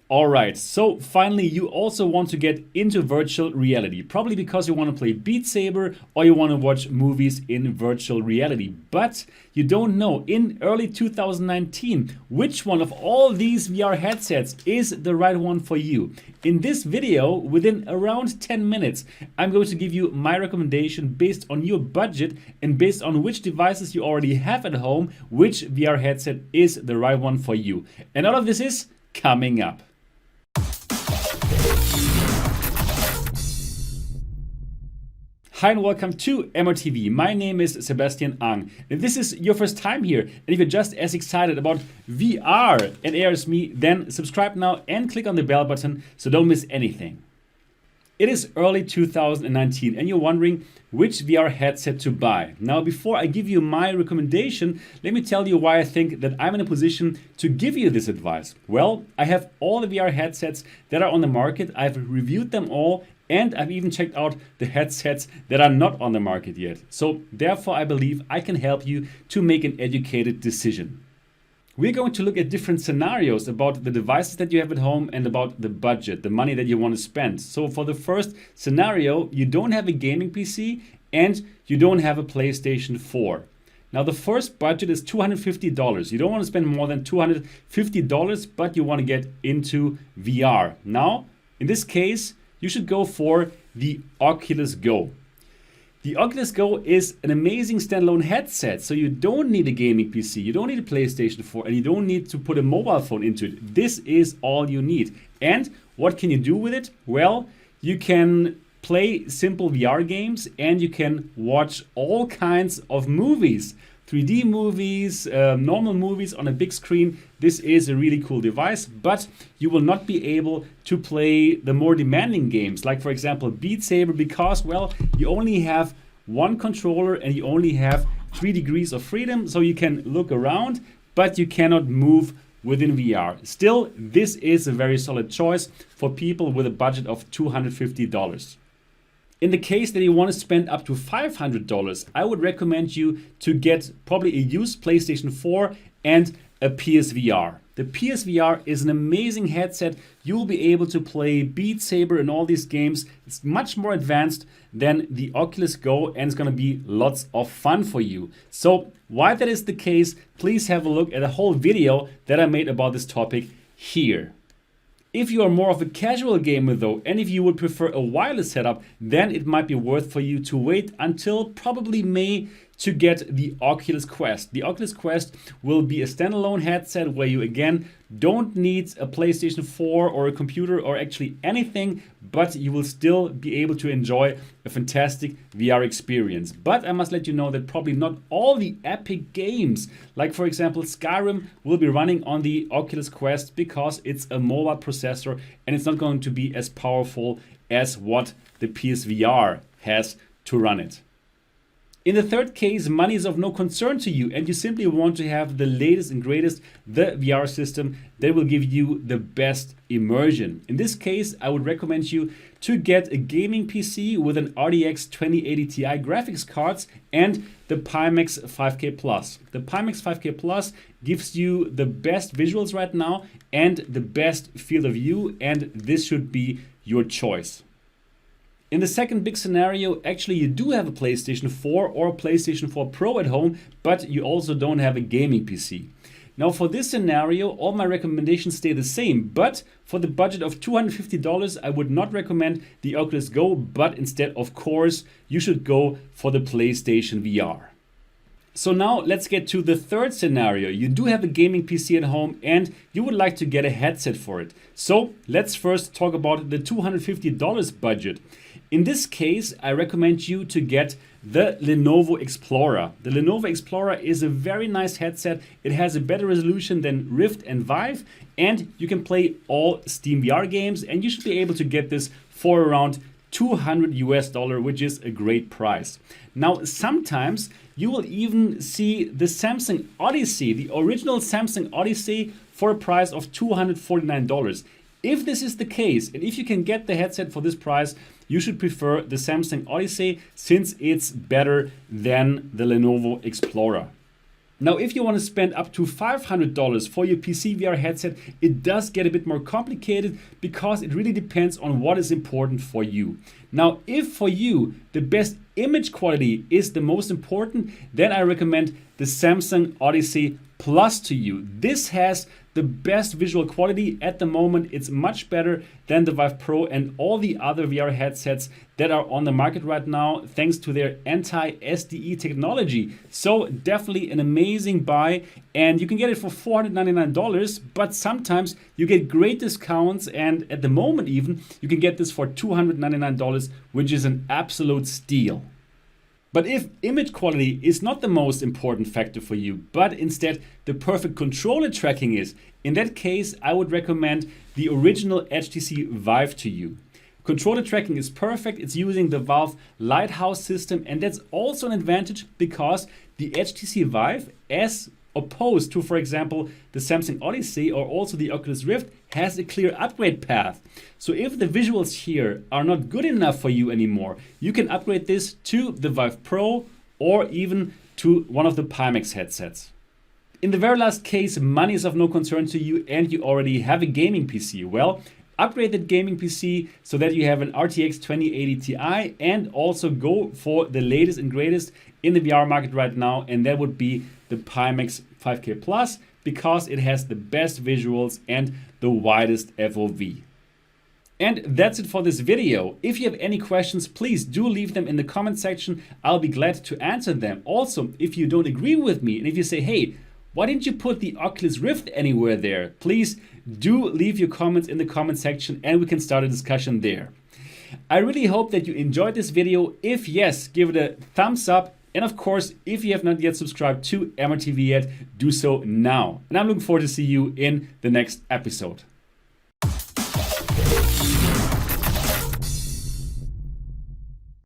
Alright, so finally you also want to get into virtual reality. Probably because you want to play Beat Saber or you want to watch movies in virtual reality. But you don't know in early 2019 which one of all these VR headsets is the right one for you. In this video, within around 10 minutes, I'm going to give you my recommendation based on your budget and based on which devices you already have at home, which VR headset is the right one for you. And all of this is coming up. Hi and welcome to MRTV. My name is Sebastian Ang. If this is your first time here, and if you're just as excited about VR and AR as me, then subscribe now and click on the bell button so don't miss anything. It is early 2019 and you're wondering which VR headset to buy. Now, before I give you my recommendation, let me tell you why I think that I'm in a position to give you this advice. Well, I have all the VR headsets that are on the market. I've reviewed them all, and I've even checked out the headsets that are not on the market yet. So therefore, I believe I can help you to make an educated decision. We're going to look at different scenarios about the devices that you have at home and about the budget, the money that you want to spend. So for the first scenario, you don't have a gaming PC and you don't have a PlayStation 4. Now the first budget is $250. You don't want to spend more than $250, but you want to get into VR. Now, in this case, you should go for the Oculus Go. The Oculus Go is an amazing standalone headset, so you don't need a gaming PC, you don't need a PlayStation 4, and you don't need to put a mobile phone into it. This is all you need. And what can you do with it? Well, you can play simple VR games and you can watch all kinds of movies. 3D movies, normal movies on a big screen. This is a really cool device, but you will not be able to play the more demanding games, like for example Beat Saber, because, well, you only have one controller and you only have 3 degrees of freedom, so you can look around, but you cannot move within VR. Still, this is a very solid choice for people with a budget of $250. In the case that you want to spend up to $500, I would recommend you to get probably a used PlayStation 4 and a PSVR. The PSVR is an amazing headset. You will be able to play Beat Saber and all these games. It's much more advanced than the Oculus Go and it's going to be lots of fun for you. So why that is the case, please have a look at a whole video that I made about this topic here. If you are more of a casual gamer though, and if you would prefer a wireless setup, then it might be worth for you to wait until probably May to get the Oculus Quest. The Oculus Quest will be a standalone headset where you again don't need a PlayStation 4 or a computer or actually anything, but you will still be able to enjoy a fantastic VR experience. But I must let you know that probably not all the epic games, like for example Skyrim, will be running on the Oculus Quest because it's a mobile processor and it's not going to be as powerful as what the PSVR has to run it. In the third case, money is of no concern to you and you simply want to have the latest and greatest, the VR system that will give you the best immersion. In this case, I would recommend you to get a gaming PC with an RTX 2080 Ti graphics cards and the Pimax 5K Plus. The Pimax 5K Plus gives you the best visuals right now and the best field of view, and this should be your choice. In the second big scenario, actually you do have a PlayStation 4 or a PlayStation 4 Pro at home, but you also don't have a gaming PC. Now for this scenario, all my recommendations stay the same, but for the budget of $250, I would not recommend the Oculus Go, but instead, of course, you should go for the PlayStation VR. So now let's get to the third scenario. You do have a gaming PC at home and you would like to get a headset for it. So let's first talk about the $250 budget. In this case, I recommend you to get the Lenovo Explorer. The Lenovo Explorer is a very nice headset. It has a better resolution than Rift and Vive, and you can play all Steam VR games, and you should be able to get this for around $200, which is a great price. Now, sometimes you will even see the Samsung Odyssey, the original Samsung Odyssey, for a price of $249. If this is the case, and if you can get the headset for this price, you should prefer the Samsung Odyssey since it's better than the Lenovo Explorer. Now, if you want to spend up to $500 for your PC VR headset, it does get a bit more complicated because it really depends on what is important for you. Now, if for you the best image quality is the most important, then I recommend the Samsung Odyssey Plus to you. This has the best visual quality at the moment. It's much better than the Vive Pro and all the other VR headsets that are on the market right now, thanks to their anti-SDE technology. So definitely an amazing buy, and you can get it for $499, but sometimes you get great discounts, and at the moment even, you can get this for $299, which is an absolute steal. But if image quality is not the most important factor for you, but instead the perfect controller tracking is, in that case, I would recommend the original HTC Vive to you. Controller tracking is perfect. It's using the Valve Lighthouse system, and that's also an advantage because the HTC Vive, as opposed to, for example, the Samsung Odyssey or also the Oculus Rift, has a clear upgrade path. So if the visuals here are not good enough for you anymore, you can upgrade this to the Vive Pro or even to one of the Pimax headsets. In the very last case, money is of no concern to you and you already have a gaming PC. Well, upgrade that gaming PC so that you have an RTX 2080 Ti and also go for the latest and greatest in the VR market right now, and that would be the Pimax 5K Plus because it has the best visuals and the widest FOV. And that's it for this video. If you have any questions, please do leave them in the comment section. I'll be glad to answer them. Also, if you don't agree with me and if you say, hey, why didn't you put the Oculus Rift anywhere there? Please do leave your comments in the comment section and we can start a discussion there. I really hope that you enjoyed this video. If yes, give it a thumbs up. And of course, if you have not yet subscribed to MRTV yet, do so now. And I'm looking forward to see you in the next episode.